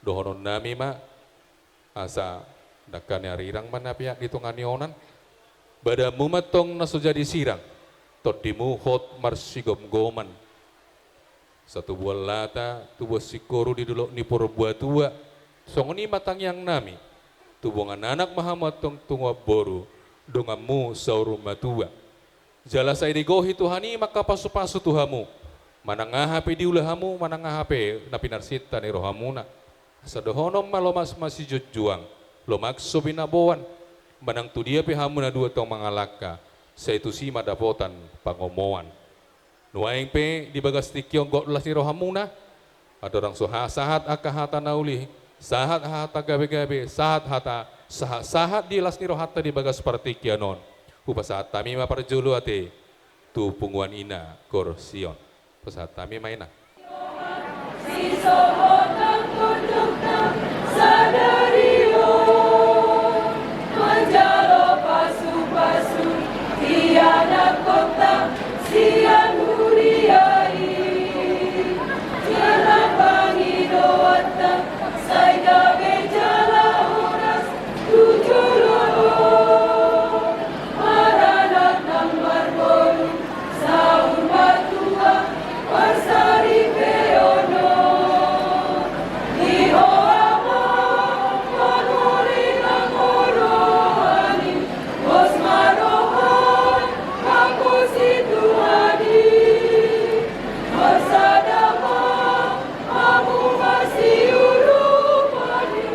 dohonon nami ma asa dakanya rirang mana pihak ditunganionan bada mumatong naso jadi sirang tot dimuhot marsigom goman satu buah lata tu buah sikoru di dulu ni porbuah tua songoni matang yang nami tu bongan anak mahamatong tungwa boru dongamu saurum matua jala saya digohi Tuhani maka pasu-pasu Tuhamu manang ngahape diulahamu manang ngahape napinarsita ni rohamuna sadohonom malomas masih jujuang lomakso binaboan manang tu dia pihamu na dua tong mangalaka sa itu si madapotan pangomoan nuaing pe di bagas tikyong gotlas ni rohamuna ada orang soha sahat akahata nauli sahat hata gabe-gabe sahat hata sahat di las ni rohata di bagas partikyanon upasahat tami maparjulu ate tu punguan ina korsion pasahat tami maina si sohotang kundukna sadario manjalo pasu-pasu tiada kota sian huriai jalan pangidoata saida bejala horas tujulolo maranat nang marboru saur batua pasari peono dihoamo manuri nang orohani bos marohon aku situ hadi masadama amu masih urupani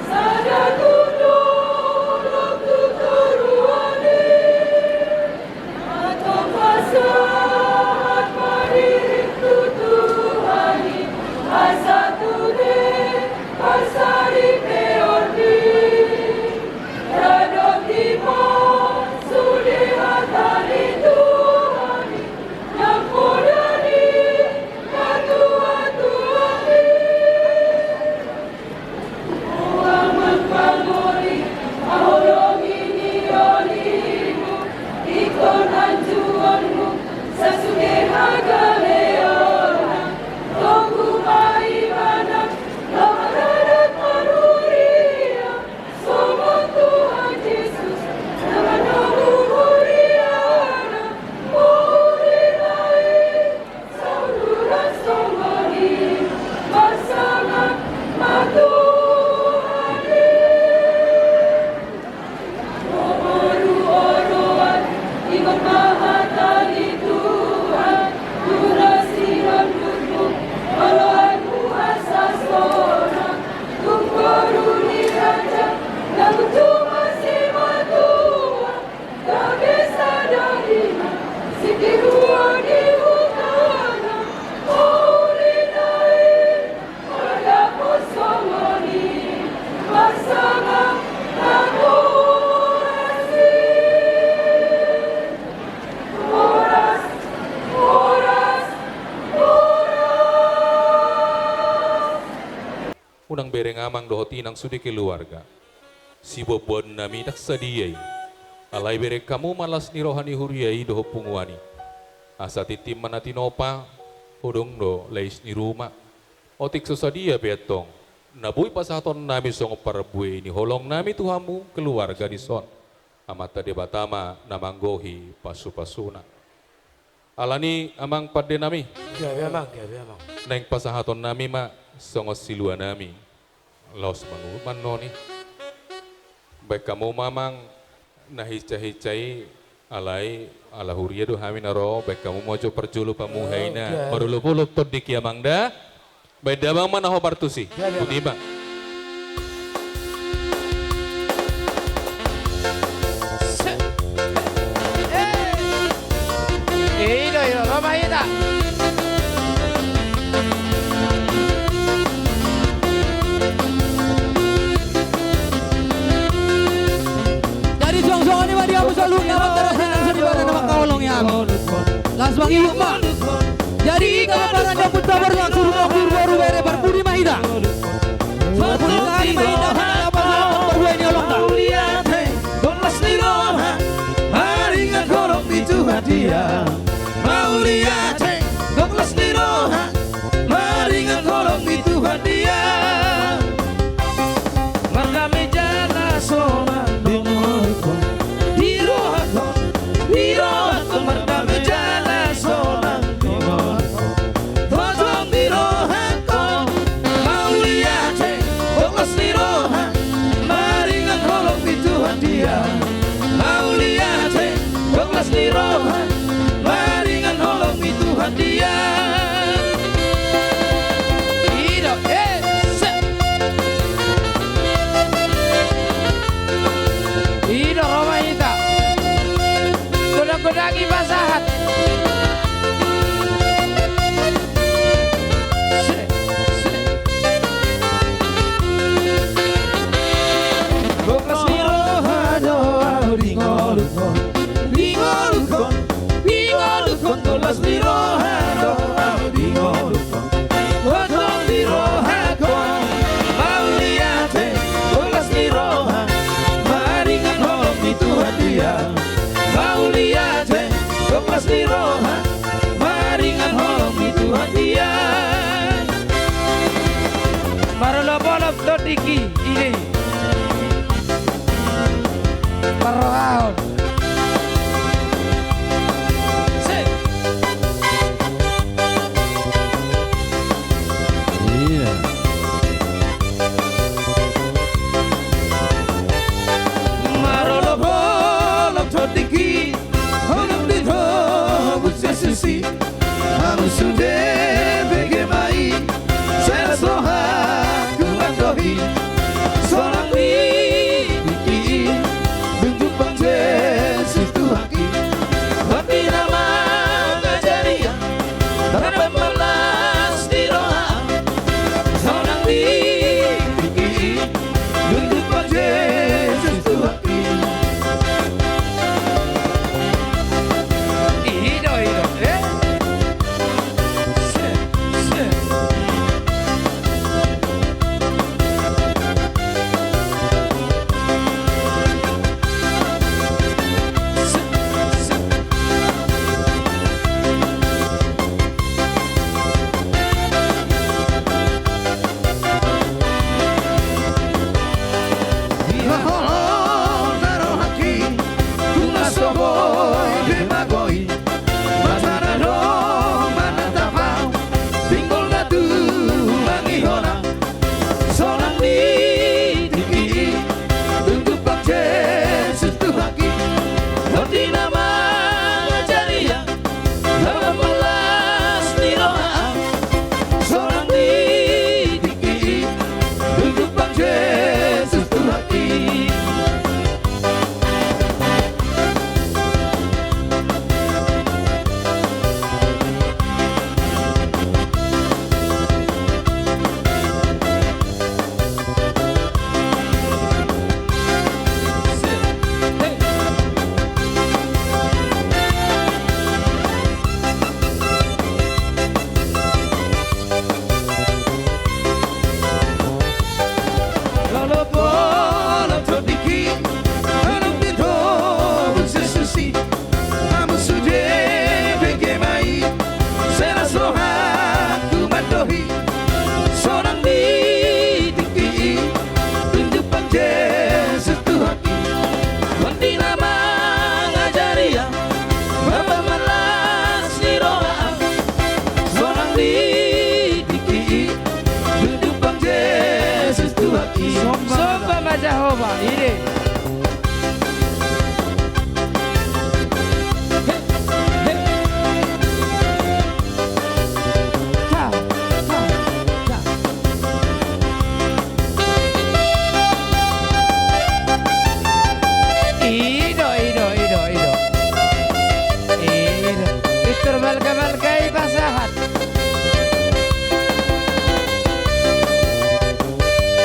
sadatudo loktu turuani atau pasahat maririk tutuhani asatude pasari peordi radotimo sudihatani Tuhani yang kodani katua-tuani Muhammad pamori aholomi nionimu ikon anjuanmu sasuke hagaleona tonggu maimana lamaranat manuria somon Tuhan Yesus namanamu huriana murinai sauluran somoni masangat matuhani Omoru oroan ikut mahatani Tuhan durasi rambutmu olahanmu asas orang tungkoruni raja lalu cuma si matua kabisa dahina sikirua di hutana maulinai pada posomoni pasangan akurasi oras oras oras unang bereng amang dohoti nang sudi keluarga si bobon nami tak sadiyai alai bereng kamu malas ni rohani huriai doho punguani asa titim manatinopa hodong do leis ni rumah otik susadia betong nabui pasaton nami song parabue ni holong nami Tuhamu keluarga di son amata debatama namanggohi pasu-pasuna alani amang pade nami Ya memang, ya memang. neng pasahaton nami ma songos silua nami los manguman noni baik kamu mamang nahicai-hicai alai ala huria do hamin aro baik kamu mojo perjulu pamuhaina marulu-pulup tot di kiamangda baik damang mana ho partusi budiba Ilo, Roma Ida. Dari suang-suang ini mah dia selalu nyaman terus yang sedih pada nama kaolong ya. Langsung ibu mak. Jadi kabaran yang putra beruang suruh baru bere berbudi mahida. Berbudi kali mahida apa berdua ini olong dah. Golas ni roha haringan korok itu hadiah mau lihat golas ni roha haringan korok itu hadiah Diki ini Perlahan Iya. Marolo bolo Diki Honam dito Bukse susi Hamu sude Begemai Saya soha Kumandohi Seorang Diki Bentuk bangsa Situ haki Hati nama Gajaria Tanpa melas di roha Seorang Diki Bentuk bangsa Situ haki Hido Se Somba Jehovah ini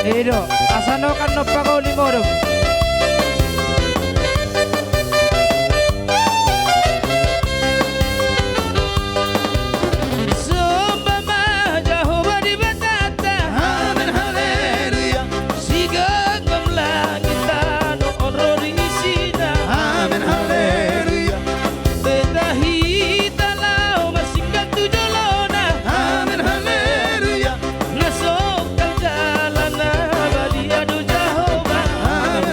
Ido, asano kan no pago limoro. Sumba ma Jehovah di batata. Amen haleluya. Sigag mamlangita no orori isina. Amen haleluya. Betahita lao masikat tujolona. Amen haleluya. Nasok jalan Jehovah. Amen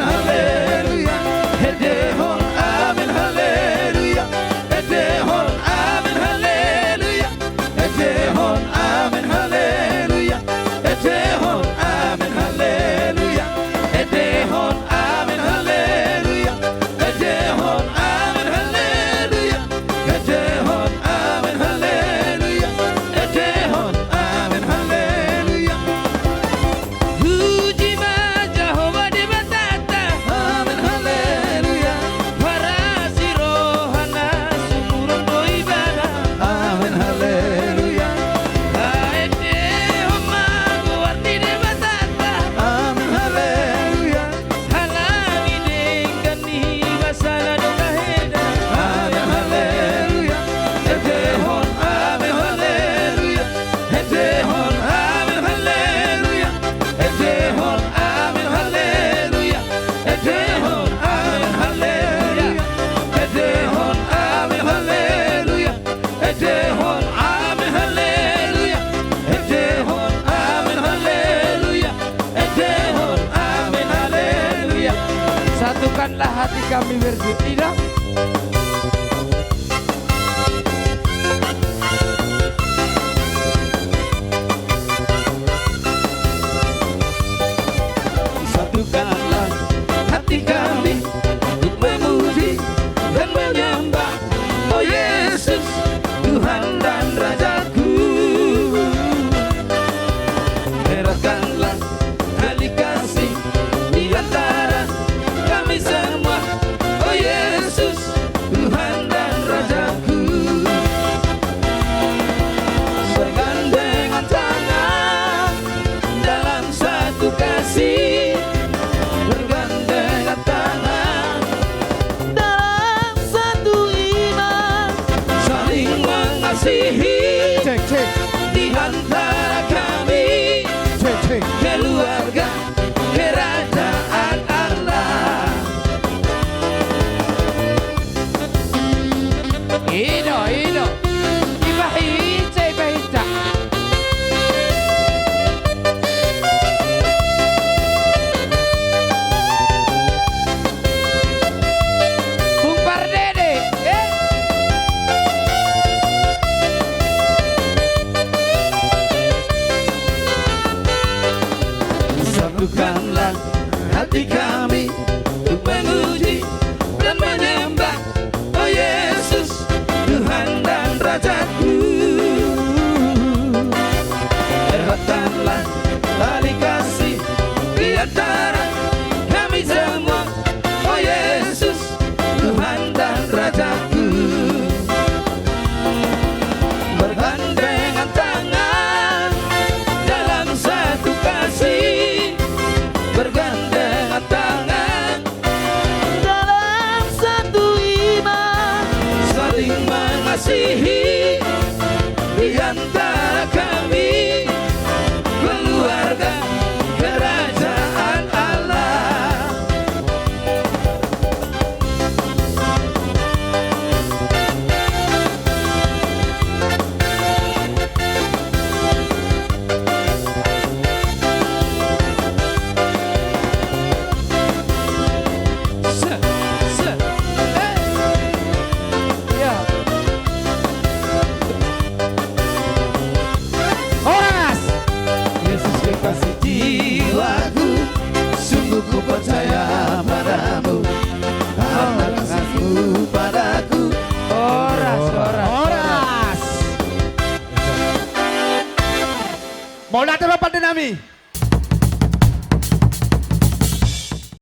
Satukanlah hati kami bersuci dong. Satukanlah hati kami untuk memuji dan menyembah, oh Yesus, Tuhan dan Rajaku. Eratkanlah tali kasih di antara kami semua, oh Yesus, Tuhan dan Rajaku. Bergandengan tangan dalam satu kasih, bergandengan tangan dalam satu iman, saling mengasihi Cek cek di antara kami, cek cek. keluarga kerajaan Allah. Ino ino. Ibahita ibahita. Bung Pardede. Satukanlah hati kami untuk memuji dan menyembah, oh Yesus, Tuhan dan Rajaku. Eratkanlah tali kasih di antara kami semua, oh Yesus, Tuhan dan Rajaku. Bergandengan tangan dalam satu kasih, bergandengan tangan dalam satu iman, saling mengasihi di antara kami, keluarga kerajaan Allah. Ya. Oras. Yesus kekasih jiwaku, sungguh ku percaya padamu, karena kasih-Mu padaku. Oras oras. Oras. Mau natin Bapak Dinami.